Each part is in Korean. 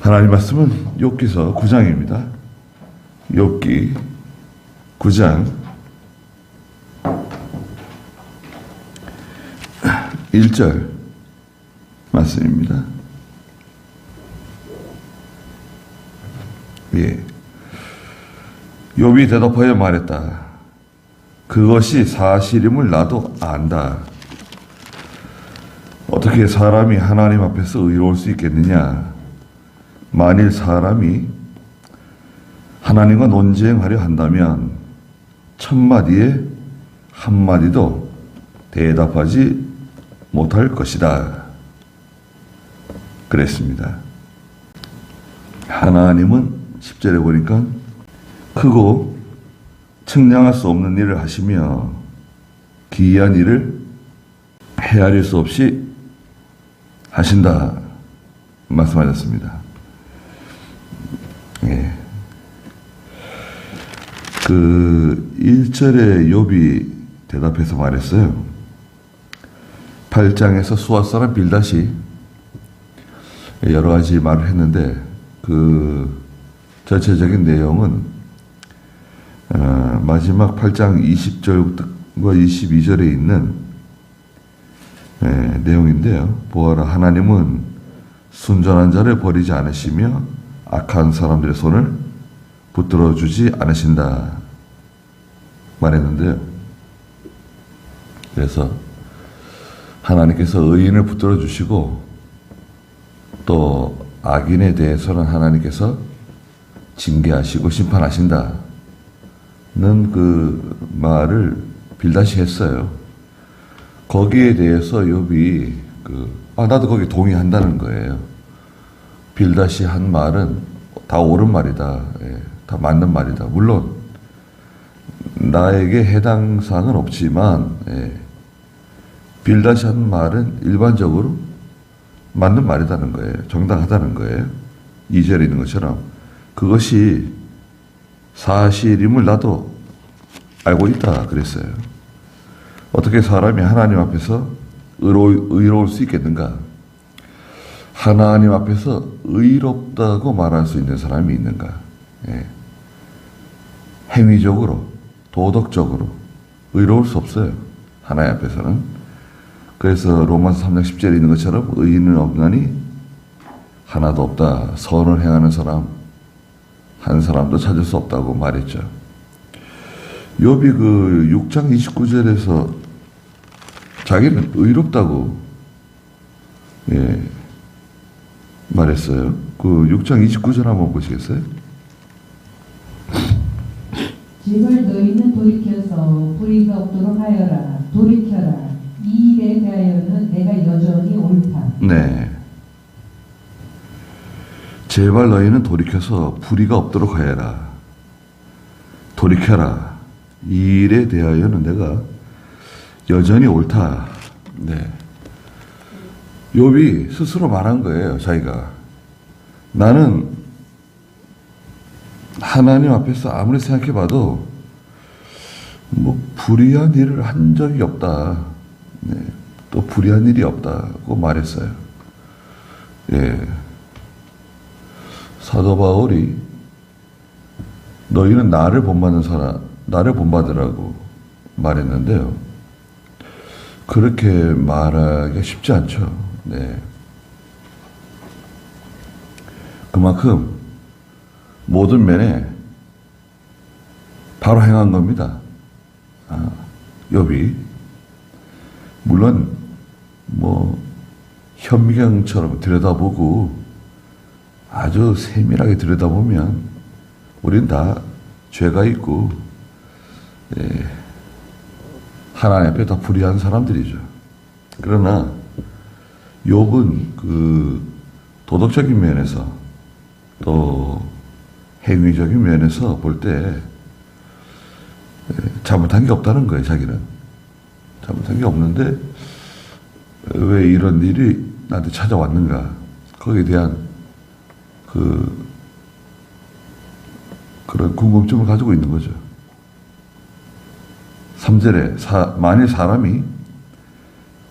하나님 말씀은 욥기서 9장입니다. 욥기 9장 1절 말씀입니다. 예. 욥이 대답하여 말했다. 그것이 사실임을 나도 안다. 어떻게 사람이 하나님 앞에서 의로울 수 있겠느냐? 만일 사람이 하나님과 논쟁하려 한다면 천마디에 한마디도 대답하지 못할 것이다. 그랬습니다. 하나님은 10절에 보니까 크고 측량할 수 없는 일을 하시며 기이한 일을 헤아릴 수 없이 하신다 말씀하셨습니다. 예. 그 1절에 욥이 대답해서 말했어요. 8장에서 수앗 사람 빌닷이 여러 가지 말을 했는데 그 전체적인 내용은 마지막 8장 20절과 22절에 있는 내용인데요. 보아라, 하나님은 순전한 자를 버리지 않으시며 악한 사람들의 손을 붙들어 주지 않으신다 말했는데요. 그래서 하나님께서 의인을 붙들어 주시고 또 악인에 대해서는 하나님께서 징계하시고 심판하신다는 그 말을 빌닷이 했어요. 거기에 대해서 욥이 나도 거기 동의한다는 거예요. 빌닷이 한 말은 다 옳은 말이다. 예, 다 맞는 말이다. 물론 나에게 해당 사항은 없지만 빌닷이 한 말은 일반적으로 맞는 말이라는 거예요. 정당하다는 거예요. 2절에 있는 것처럼 그것이 사실임을 나도 알고 있다 그랬어요. 어떻게 사람이 하나님 앞에서 의로울 수 있겠는가? 하나님 앞에서 의롭다고 말할 수 있는 사람이 있는가? 예. 행위적으로, 도덕적으로 의로울 수 없어요. 하나님 앞에서는. 그래서 로마서 3장 10절에 있는 것처럼 의인은 없나니 하나도 없다. 선을 행하는 사람 한 사람도 찾을 수 없다고 말했죠. 욥이 그 6장 29절에서 자기는 의롭다고 말했어요. 그 6장 29절 한번 보시겠어요? 제발 너희는 돌이켜서 불의가 없도록 하여라. 돌이켜라. 이 일에 대하여는 내가 여전히 옳다. 네. 제발 너희는 돌이켜서 불의가 없도록 하여라. 돌이켜라. 이 일에 대하여는 내가 여전히 옳다. 네. 욥이 스스로 말한 거예요. 자기가 나는 하나님 앞에서 아무리 생각해봐도 뭐 불의한 일을 한 적이 없다. 네. 또 불의한 일이 없다고 말했어요. 예. 사도 바울이 너희는 나를 본받는 사람, 나를 본받으라고 말했는데요. 그렇게 말하기가 쉽지 않죠. 네. 그만큼 모든 면에 바로 행한 겁니다. 욥이 물론 뭐 현미경처럼 들여다보고 아주 세밀하게 들여다보면 우린 다 죄가 있고 하나님 앞에 다 불의한 사람들이죠. 그러나 욥은 그 도덕적인 면에서 또 행위적인 면에서 볼 때 잘못한 게 없다는 거예요. 자기는 잘못한 게 없는데 왜 이런 일이 나한테 찾아왔는가, 거기에 대한 그런 궁금증을 가지고 있는 거죠. 3절에 만일 사람이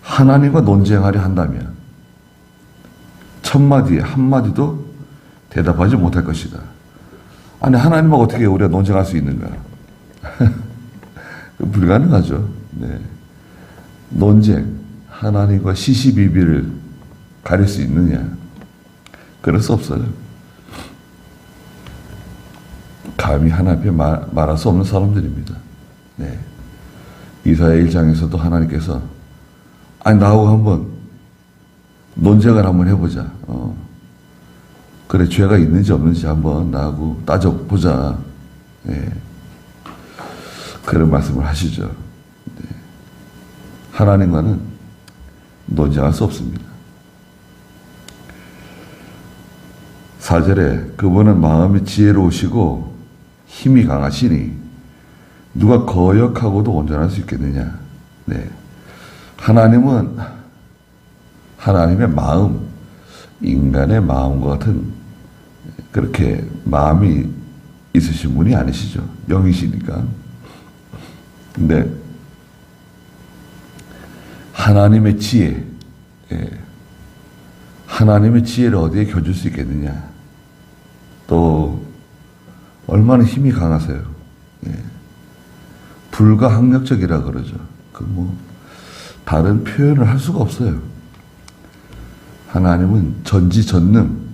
하나님과 논쟁하려 한다면 첫마디에 한마디도 대답하지 못할 것이다. 아니, 하나님하고 어떻게 우리가 논쟁할 수 있는가? 불가능하죠. 네. 논쟁, 하나님과 시시비비를 가릴 수 있느냐? 그럴 수 없어요. 감히 하나님 앞에 말할 수 없는 사람들입니다. 네. 이사야 1장에서도 하나님께서 아니 나하고 한번 논쟁을 한번 해보자. 그래 죄가 있는지 없는지 한번 나하고 따져보자. 네. 그런 말씀을 하시죠. 네. 하나님과는 논쟁할 수 없습니다. 4절에 그분은 마음이 지혜로우시고 힘이 강하시니 누가 거역하고도 온전할 수 있겠느냐. 네. 하나님은 하나님의 마음, 인간의 마음과 같은 그렇게 마음이 있으신 분이 아니시죠. 영이시니까. 근데 하나님의 지혜, 하나님의 지혜를 어디에 겨줄 수 있겠느냐. 또 얼마나 힘이 강하세요. 불가항력적이라 그러죠. 다른 표현을 할 수가 없어요. 하나님은 전지전능,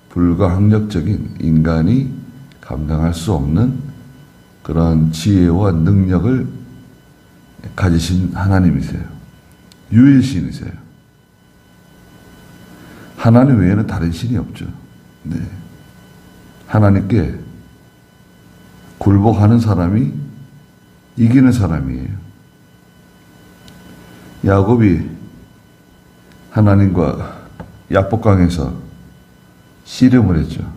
불가항력적인 인간이 감당할 수 없는 그런 지혜와 능력을 가지신 하나님이세요. 유일신이세요. 하나님 외에는 다른 신이 없죠. 네. 하나님께 굴복하는 사람이 이기는 사람이에요. 야곱이 하나님과 야복강에서 씨름을 했죠.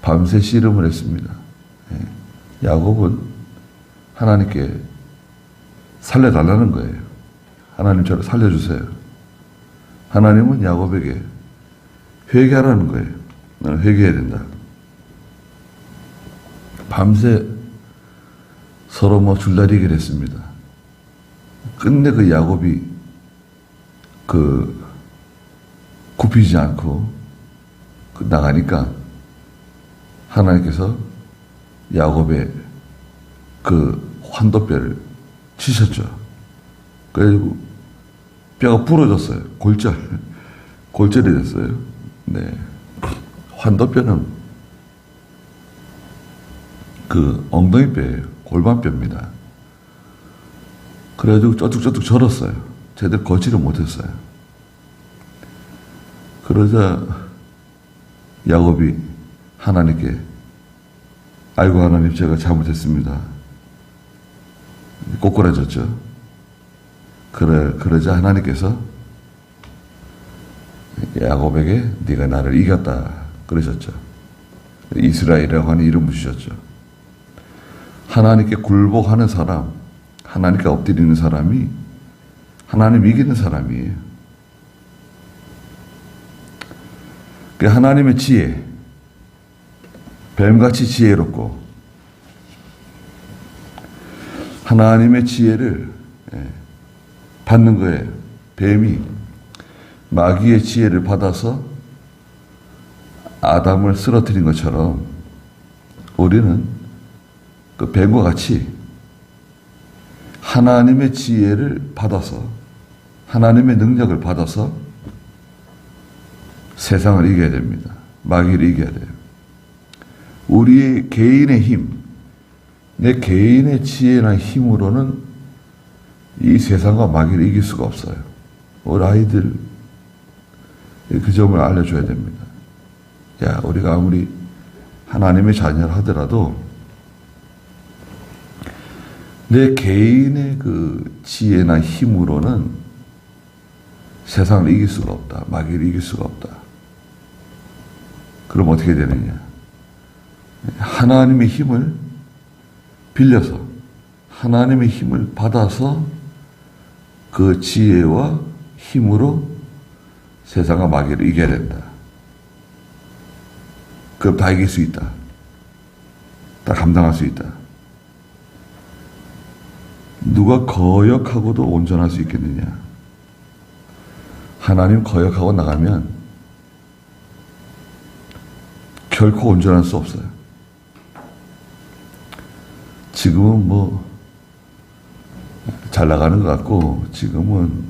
밤새 씨름을 했습니다. 야곱은 하나님께 살려달라는 거예요. 하나님 저를 살려주세요. 하나님은 야곱에게 회개하라는 거예요. 너는 회개해야 된다. 밤새 서로 줄다리기를 했습니다. 끝내 그 야곱이 굽히지 않고 나가니까 하나님께서 야곱의 환도뼈를 치셨죠. 그래가지고 뼈가 부러졌어요. 골절이 됐어요. 네. 환도뼈는 엉덩이뼈예요. 골반뼈입니다. 그래가지고 쩌뚝쩌뚝 절었어요. 제대로 걷지를 못했어요. 그러자 야곱이 하나님께 아이고 하나님 제가 잘못했습니다. 꼬꾸라졌죠. 그러자 하나님께서 야곱에게 네가 나를 이겼다 그러셨죠. 이스라엘이라고 하는 이름을 주셨죠. 하나님께 굴복하는 사람, 하나님께 엎드리는 사람이 하나님 이기는 사람이에요. 그 하나님의 지혜, 뱀같이 지혜롭고 하나님의 지혜를 받는 거예요. 뱀이 마귀의 지혜를 받아서 아담을 쓰러뜨린 것처럼 우리는 그 뱀과 같이 하나님의 지혜를 받아서 하나님의 능력을 받아서 세상을 이겨야 됩니다. 마귀를 이겨야 돼요. 우리의 개인의 힘, 내 개인의 지혜나 힘으로는 이 세상과 마귀를 이길 수가 없어요. 우리 아이들 그 점을 알려줘야 됩니다. 야, 우리가 아무리 하나님의 자녀를 하더라도 내 개인의 지혜나 힘으로는 세상을 이길 수가 없다. 마귀를 이길 수가 없다. 그럼 어떻게 되느냐? 하나님의 힘을 빌려서 하나님의 힘을 받아서 그 지혜와 힘으로 세상과 마귀를 이겨야 된다. 그럼 다 이길 수 있다. 다 감당할 수 있다. 누가 거역하고도 온전할 수 있겠느냐? 하나님 거역하고 나가면 결코 온전할 수 없어요. 지금은 뭐 잘 나가는 것 같고 지금은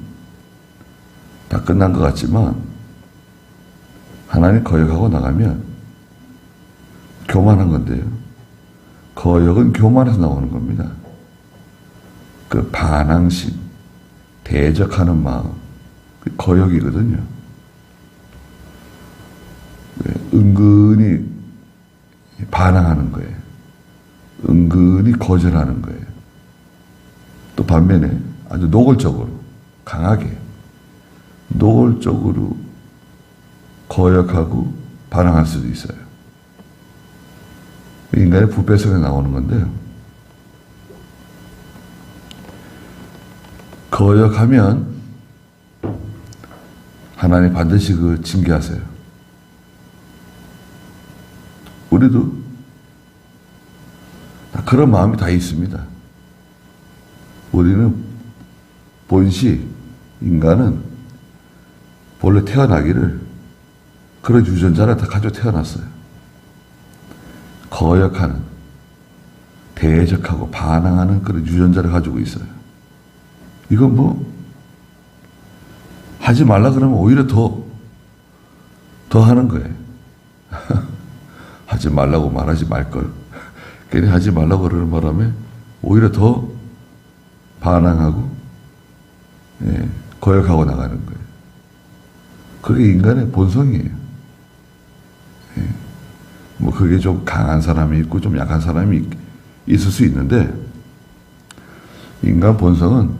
다 끝난 것 같지만 하나님 거역하고 나가면 교만한 건데요. 거역은 교만해서 나오는 겁니다. 그 반항심, 대적하는 마음, 그 거역이거든요. 은근히 반항하는 거예요. 은근히 거절하는 거예요. 또 반면에 아주 노골적으로, 강하게, 노골적으로 거역하고 반항할 수도 있어요. 인간의 부패성에 나오는 건데요. 거역하면 하나님 반드시 그 징계하세요. 우리도 그런 마음이 다 있습니다. 우리는 본시, 인간은 본래 태어나기를 그런 유전자를 다 가지고 태어났어요. 거역하는, 대적하고 반항하는 그런 유전자를 가지고 있어요. 이건 뭐 하지 말라 그러면 오히려 더 하는 거예요. 하지 말라고 말하지 말걸. 괜히 하지 말라고 그러는 바람에 오히려 더 반항하고 거역하고 나가는 거예요. 그게 인간의 본성이에요. 뭐 그게 좀 강한 사람이 있고 좀 약한 사람이 있을 수 있는데 인간 본성은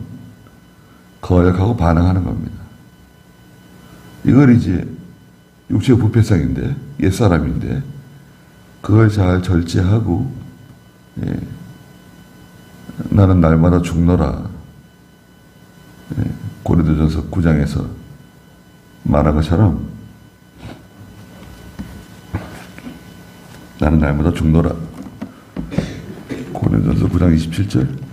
거역하고 반항하는 겁니다. 이걸 이제 육체의 부패성인데 옛사람인데 그걸 잘 절제하고 나는 날마다 죽노라. 고린도전서 9장에서 말한 것처럼 나는 날마다 죽노라. 고린도전서 9장 27절.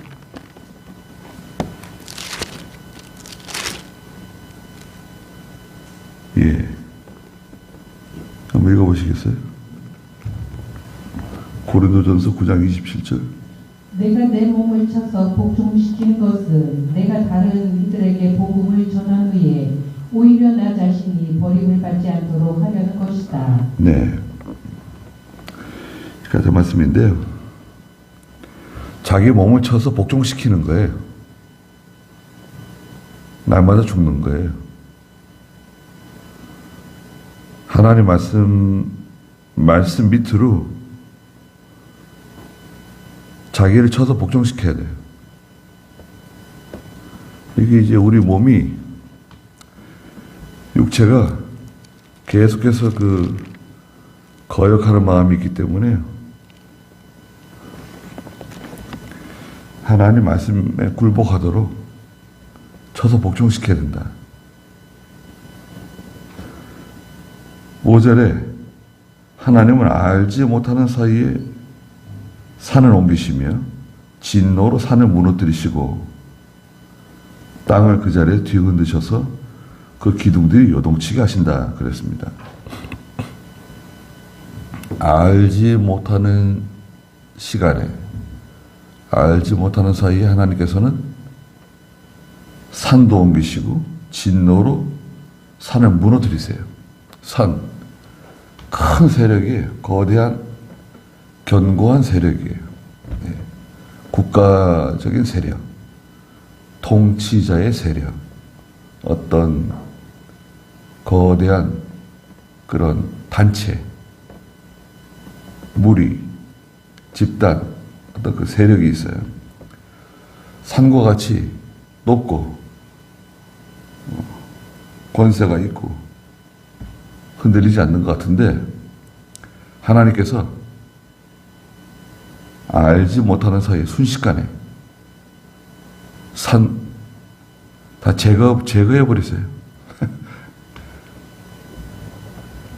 예. 한번 읽어보시겠어요? 고린도전서 9장 27절. 내가 내 몸을 쳐서 복종시키는 것은 내가 다른 이들에게 복음을 전한 후에 오히려 나 자신이 버림을 받지 않도록 하려는 것이다. 네. 같은 말씀인데요. 자기 몸을 쳐서 복종시키는 거예요. 날마다 죽는 거예요. 하나님 말씀 밑으로 자기를 쳐서 복종시켜야 돼요. 이게 이제 우리 몸이, 육체가 계속해서 그 거역하는 마음이 있기 때문에 하나님 말씀에 굴복하도록 쳐서 복종시켜야 된다. 5절에 하나님을 알지 못하는 사이에 산을 옮기시며 진노로 산을 무너뜨리시고 땅을 그 자리에 뒤흔드셔서 그 기둥들이 요동치게 하신다 그랬습니다. 알지 못하는 시간에, 알지 못하는 사이에 하나님께서는 산도 옮기시고 진노로 산을 무너뜨리세요. 산, 큰 세력이에요. 거대한 견고한 세력이에요. 네. 국가적인 세력, 통치자의 세력, 어떤 거대한 그런 단체, 무리, 집단, 어떤 그 세력이 있어요. 산과 같이 높고 권세가 있고 흔들리지 않는 것 같은데 하나님께서 알지 못하는 사이에 순식간에 산 다 제거해 버리세요.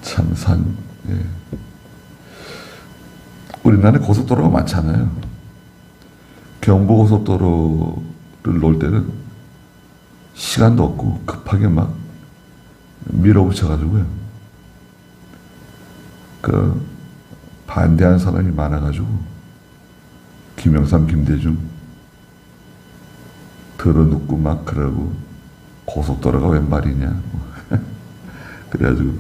참 산. 예. 우리나라에 고속도로가 많잖아요. 경부고속도로를 놓을 때는 시간도 없고 급하게 막 밀어붙여가지고요. 그 반대하는 사람이 많아가지고 김영삼, 김대중 들어눕고 막 그러고 고속도로가 웬 말이냐 그래가지고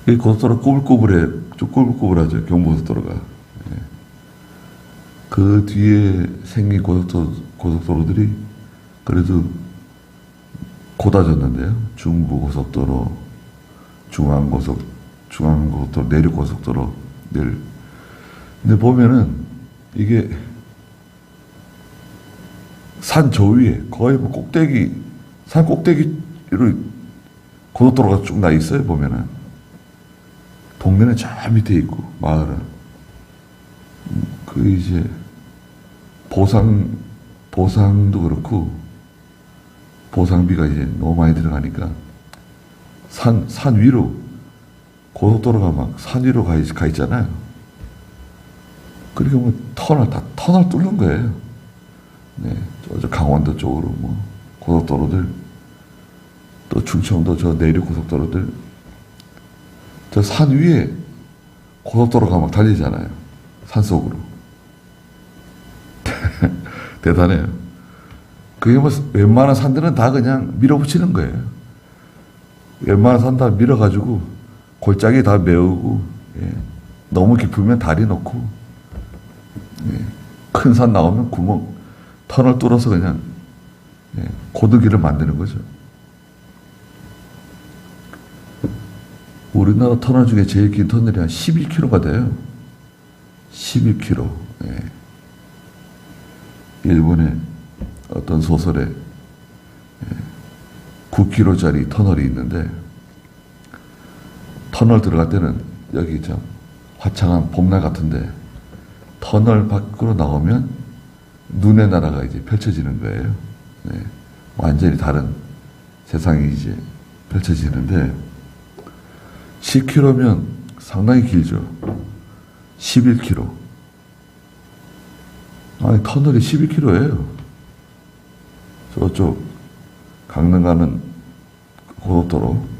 이 고속도로 꼬불꼬불해, 좀 꼬불꼬불하죠, 경부고속도로가. 예. 그 뒤에 생긴 고속도로들이 그래도 고다졌는데요. 중부고속도로, 중앙고속도로, 내륙고속도로, 근데 보면은 이게 산 저 위에 거의 뭐 산 꼭대기로 고속도로가 쭉 나 있어요, 보면은. 동네는 저 밑에 있고, 마을은. 그 이제, 보상도 그렇고, 보상비가 이제 너무 많이 들어가니까, 산 위로, 고속도로가 막 산 위로 가 있잖아요. 그러니까 뭐 터널 뚫는 거예요. 네. 저 강원도 쪽으로 뭐, 고속도로들, 또 충청도 저 내륙 고속도로들, 저 산 위에 고속도로가 막 달리잖아요. 산 속으로. 대단해요. 그게 뭐 웬만한 산들은 다 그냥 밀어붙이는 거예요. 웬만한 산 다 밀어가지고 골짜기 다 메우고, 예. 너무 깊으면 다리 놓고, 예. 큰 산 나오면 터널 뚫어서 그냥, 예. 고두기를 만드는 거죠. 우리나라 터널 중에 제일 긴 터널이 한 11km가 돼요. 11km. 예. 일본의 어떤 소설에 9km짜리 터널이 있는데, 터널 들어갈 때는 여기 참 화창한 봄날 같은데, 터널 밖으로 나오면 눈의 나라가 이제 펼쳐지는 거예요. 네. 완전히 다른 세상이 이제 펼쳐지는데, 10km면 상당히 길죠. 11km. 아니, 터널이 11km예요. 저쪽 강릉 가는 고속도로.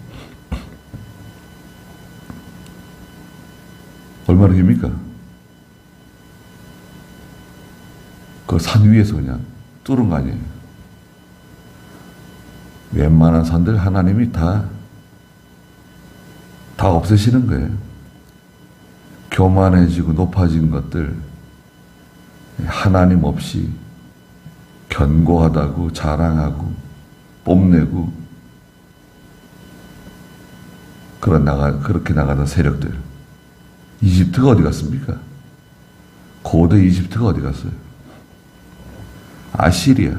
얼마나 깁니까? 그 산 위에서 그냥 뚫은 거 아니에요. 웬만한 산들 하나님이 다 없애시는 거예요. 교만해지고 높아진 것들, 하나님 없이 견고하다고 자랑하고 뽐내고 그렇게 나가던 세력들. 이집트가 어디 갔습니까? 고대 이집트가 어디 갔어요? 아시리아.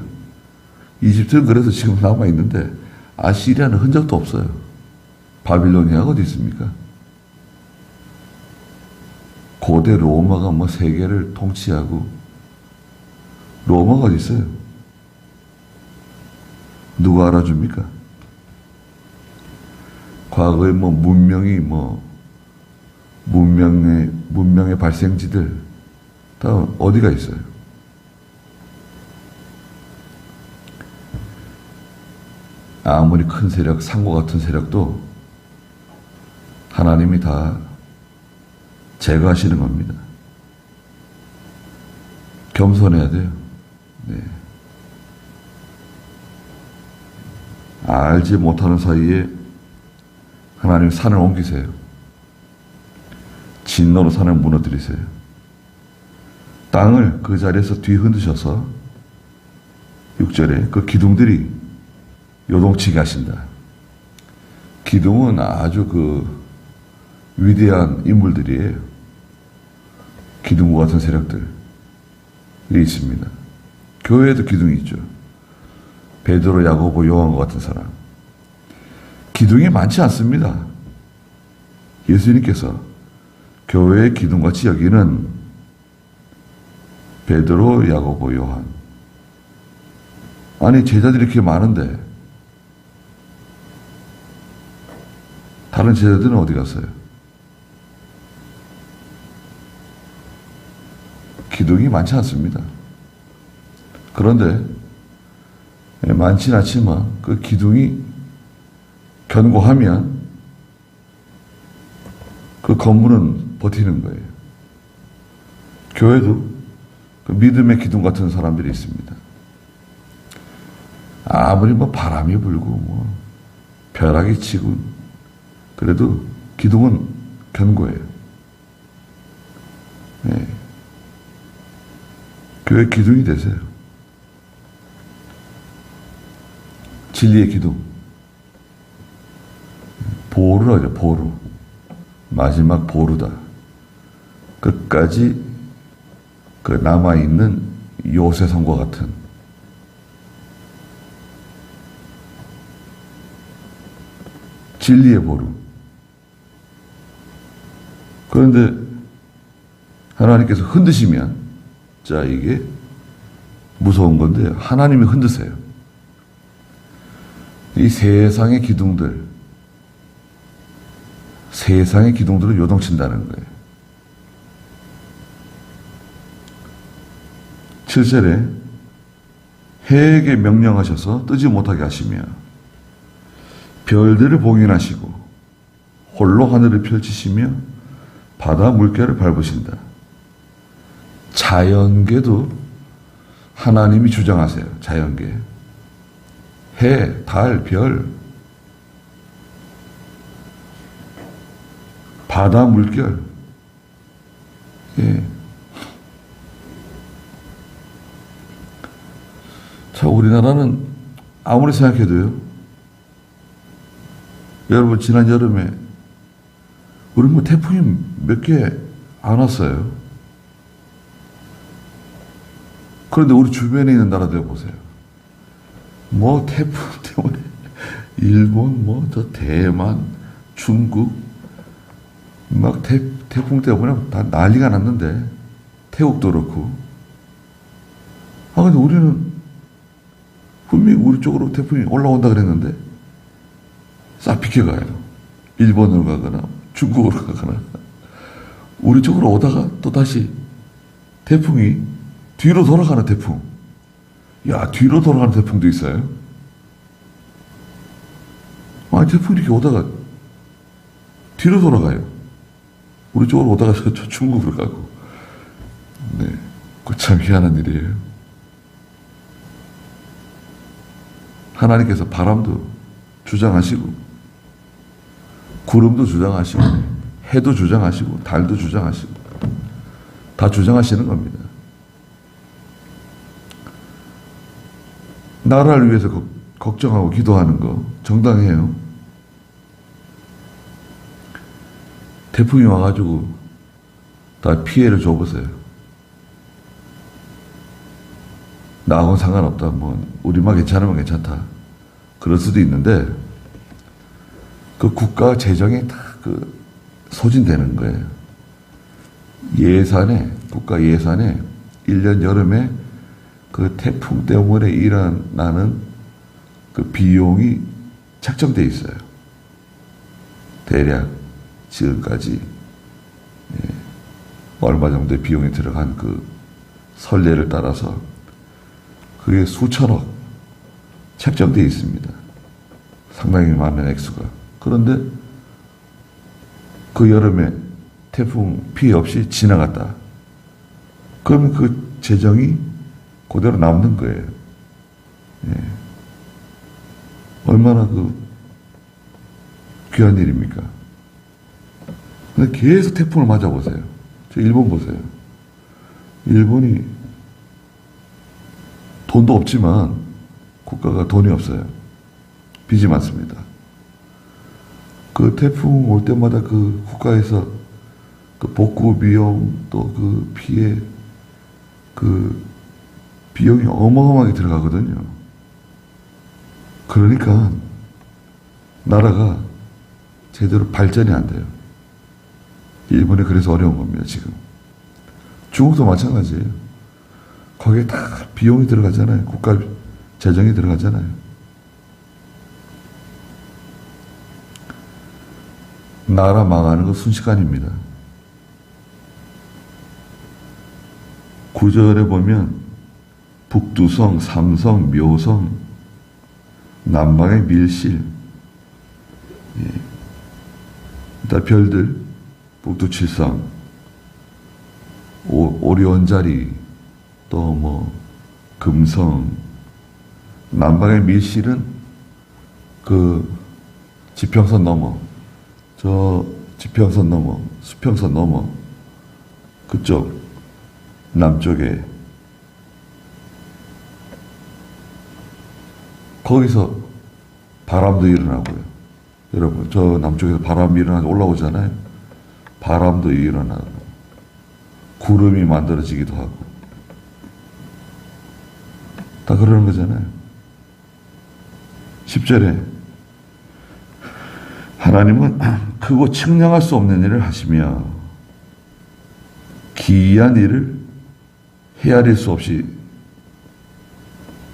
이집트는 그래서 지금 남아있는데 아시리아는 흔적도 없어요. 바빌로니아가 어디 있습니까? 고대 로마가 뭐 세계를 통치하고, 로마가 어디 있어요? 누가 알아줍니까? 과거에 뭐 문명의 발생지들 다 어디가 있어요? 아무리 큰 세력, 상고 같은 세력도 하나님이 다 제거하시는 겁니다. 겸손해야 돼요. 네. 알지 못하는 사이에 하나님 산을 옮기세요. 진노로 산을 무너뜨리세요. 땅을 그 자리에서 뒤흔드셔서 6절에 그 기둥들이 요동치게 하신다. 기둥은 아주 위대한 인물들이에요. 기둥과 같은 세력들이 있습니다. 교회에도 기둥이 있죠. 베드로, 야고보, 요한과 같은 사람. 기둥이 많지 않습니다. 예수님께서 교회의 기둥같이 여기는 베드로, 야고보, 요한. 아니, 제자들이 이렇게 많은데 다른 제자들은 어디 갔어요? 기둥이 많지 않습니다. 그런데 많지는 않지만 그 기둥이 견고하면 그 건물은 버티는 거예요. 교회도 그 믿음의 기둥 같은 사람들이 있습니다. 아무리 뭐 바람이 불고 뭐 벼락이 치고 그래도 기둥은 견고해요. 네. 교회 기둥이 되세요. 진리의 기둥. 보루라고 하죠. 보루. 마지막 보루다. 끝까지 그 남아있는 요새성과 같은 진리의 보루. 그런데 하나님께서 흔드시면, 자, 이게 무서운 건데, 하나님이 흔드세요. 이 세상의 기둥들을 요동친다는 거예요. 7절에 해에게 명령하셔서 뜨지 못하게 하시며 별들을 봉인하시고 홀로 하늘을 펼치시며 바다 물결을 밟으신다. 자연계도 하나님이 주장하세요. 자연계. 해, 달, 별, 바다 물결. 예. 자, 우리나라는 아무리 생각해도요, 여러분, 지난 여름에 우리 뭐 태풍이 몇 개 안 왔어요. 그런데 우리 주변에 있는 나라들 보세요. 뭐 태풍 때문에 일본, 뭐 저 대만, 중국 막 태풍 때문에 다 난리가 났는데 태국도 그렇고. 아 근데 우리는 분명히 우리 쪽으로 태풍이 올라온다 그랬는데 싹 비켜가요. 일본으로 가거나 중국으로 가거나. 우리 쪽으로 오다가 또 다시 태풍이 뒤로 돌아가는 태풍. 야, 뒤로 돌아가는 태풍도 있어요. 아니, 태풍이 이렇게 오다가 뒤로 돌아가요. 우리 쪽으로 오다가 저 중국으로 가고. 네. 그거 참 희한한 일이에요. 하나님께서 바람도 주장하시고, 구름도 주장하시고, 해도 주장하시고, 달도 주장하시고, 다 주장하시는 겁니다. 나라를 위해서 걱정하고 기도하는 거 정당해요. 태풍이 와가지고 다 피해를 줘보세요. 나하고는 상관없다. 뭐 우리만 괜찮으면 괜찮다. 그럴 수도 있는데 그 국가 재정에 다 그 소진되는 거예요. 예산에, 국가 예산에 1년 여름에 그 태풍 때문에 일어나는 그 비용이 책정되어 있어요. 대략 지금까지 얼마 정도의 비용이 들어간 그 선례를 따라서 그게 수천억 책정되어 있습니다. 상당히 많은 액수가. 그런데 그 여름에 태풍 피해 없이 지나갔다. 그러면 그 재정이 그대로 남는 거예요. 예. 얼마나 그 귀한 일입니까? 근데 계속 태풍을 맞아보세요. 저 일본 보세요. 일본이 돈도 없지만 국가가 돈이 없어요. 빚이 많습니다. 그 태풍 올 때마다 그 국가에서 그 복구 비용 또 그 피해 그 비용이 어마어마하게 들어가거든요. 그러니까 나라가 제대로 발전이 안 돼요. 일본이 그래서 어려운 겁니다, 지금. 중국도 마찬가지예요. 거기에 다 비용이 들어가잖아요. 국가 재정이 들어가잖아요. 나라 망하는 건 순식간입니다. 9절에 보면 북두성, 삼성, 묘성, 남방의 밀실, 예. 일단 별들, 북두칠성, 오리온자리, 또 뭐 금성, 남방의 밀실은 그 지평선 넘어, 저 지평선 넘어, 수평선 넘어, 그쪽 남쪽에 거기서 바람도 일어나고요. 여러분, 저 남쪽에서 바람이 일어나서 올라오잖아요. 바람도 일어나고 구름이 만들어지기도 하고 다 그러는 거잖아요. 10절에 하나님은 크고 측량할 수 없는 일을 하시며 기이한 일을 헤아릴 수 없이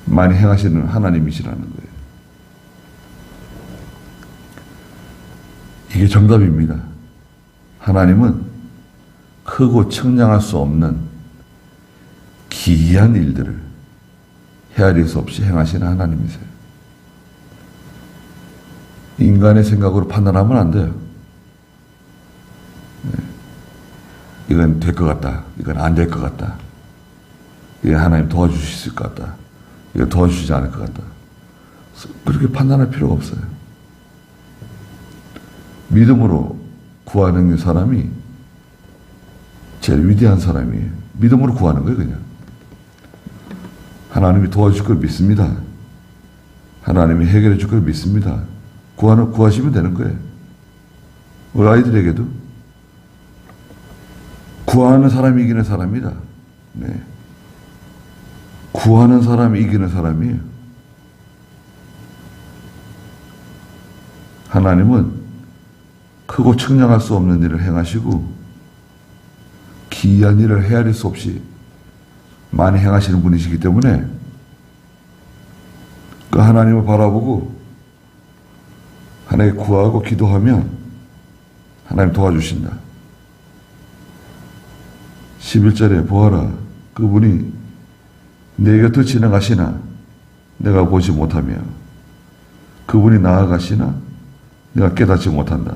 많이 행하시는 하나님이시라는 거예요. 이게 정답입니다. 하나님은 크고 측량할 수 없는 기이한 일들을 헤아릴 수 없이 행하시는 하나님이세요. 인간의 생각으로 판단하면 안 돼요. 이건 될 것 같다. 이건 안 될 것 같다. 이건 하나님 도와주실 수 있을 것 같다. 이건 도와주시지 않을 것 같다. 그렇게 판단할 필요가 없어요. 믿음으로 구하는 사람이 제일 위대한 사람이에요. 믿음으로 구하는 거예요, 그냥. 하나님이 도와줄 걸 믿습니다. 하나님이 해결해 줄 걸 믿습니다. 구하시면 되는 거예요. 우리 아이들에게도 구하는 사람이 이기는 사람이다. 네. 구하는 사람이 이기는 사람이에요. 하나님은 크고 측량할 수 없는 일을 행하시고 기이한 일을 헤아릴 수 없이 많이 행하시는 분이시기 때문에 그 하나님을 바라보고 하나님 구하고 기도하면 하나님 도와주신다. 11절에 보아라, 그분이 내 곁을 지나가시나 내가 보지 못하며 그분이 나아가시나 내가 깨닫지 못한다.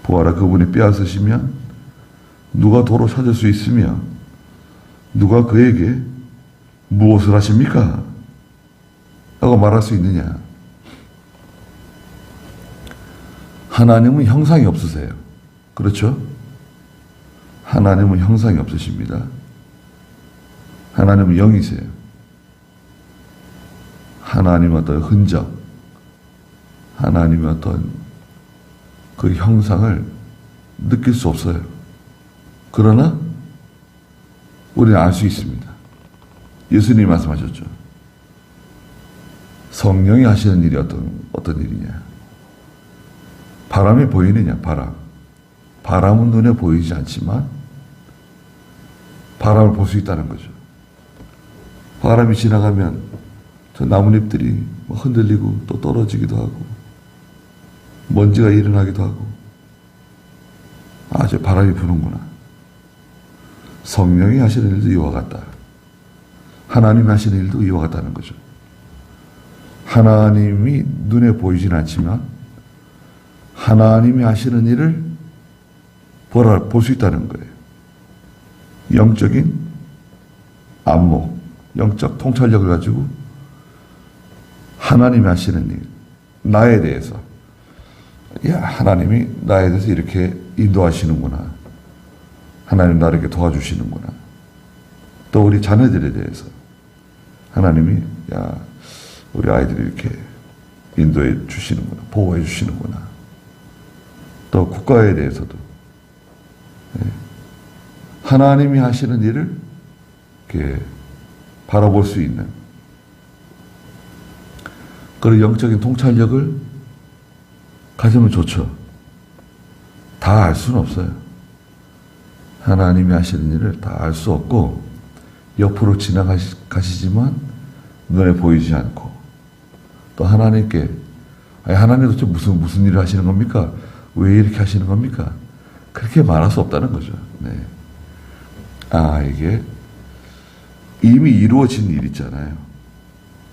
보아라, 그분이 빼앗으시면 누가 도로 찾을 수 있으며 누가 그에게 무엇을 하십니까? 라고 말할 수 있느냐? 하나님은 형상이 없으세요. 그렇죠? 하나님은 형상이 없으십니다. 하나님은 영이세요. 하나님의 어떤 흔적, 하나님의 어떤 그 형상을 느낄 수 없어요. 그러나 우리는 알 수 있습니다. 예수님이 말씀하셨죠. 성령이 하시는 일이 어떤 일이냐? 바람이 보이느냐? 바람은 눈에 보이지 않지만 바람을 볼 수 있다는 거죠. 바람이 지나가면 저 나뭇잎들이 흔들리고 또 떨어지기도 하고 먼지가 일어나기도 하고 저 바람이 부는구나. 성령이 하시는 일도 이와 같다. 하나님이 하시는 일도 이와 같다는 거죠. 하나님이 눈에 보이진 않지만 하나님이 하시는 일을 볼 수 있다는 거예요. 영적인 안목, 영적 통찰력을 가지고 하나님이 하시는 일, 나에 대해서 하나님이 나에 대해서 이렇게 인도하시는구나. 하나님 나를 이렇게 도와주시는구나. 또 우리 자녀들에 대해서 하나님이 우리 아이들이 이렇게 인도해 주시는구나. 보호해 주시는구나. 또 국가에 대해서도 하나님이 하시는 일을 이렇게 바라볼 수 있는 그런 영적인 통찰력을 가지면 좋죠. 다 알 수는 없어요. 하나님이 하시는 일을 다 알 수 없고 옆으로 지나가시지만 눈에 보이지 않고 또 하나님께 하나님 도대체 무슨 일을 하시는 겁니까? 왜 이렇게 하시는 겁니까? 그렇게 말할 수 없다는 거죠. 네. 이게 이미 이루어진 일 있잖아요.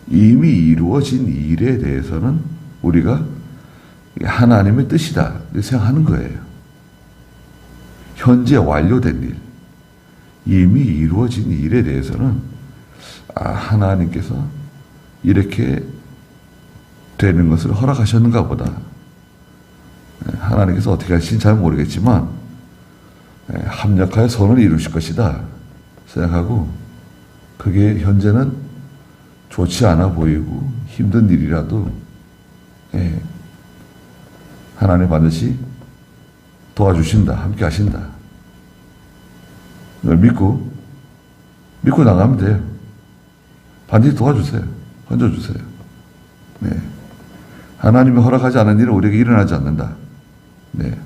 이미 이루어진 일에 대해서는 우리가 하나님의 뜻이다 이렇게 생각하는 거예요. 현재 완료된 일, 이미 이루어진 일에 대해서는 하나님께서 이렇게 되는 것을 허락하셨는가 보다. 하나님께서 어떻게 하시는지 잘 모르겠지만 합력하여 선을 이루실 것이다 생각하고, 그게 현재는 좋지 않아 보이고 힘든 일이라도 하나님 반드시 도와주신다, 함께 하신다. 그걸 믿고 나가면 돼요. 반드시 도와주세요. 건져주세요. 네. 하나님이 허락하지 않은 일은 우리에게 일어나지 않는다. 네.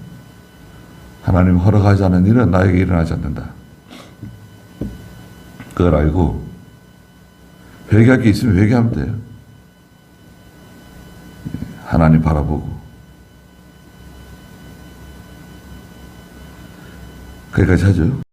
하나님이 허락하지 않은 일은 나에게 일어나지 않는다. 그걸 알고 회개할 게 있으면 회개하면 돼요. 하나님 바라보고. 거기까지 하죠.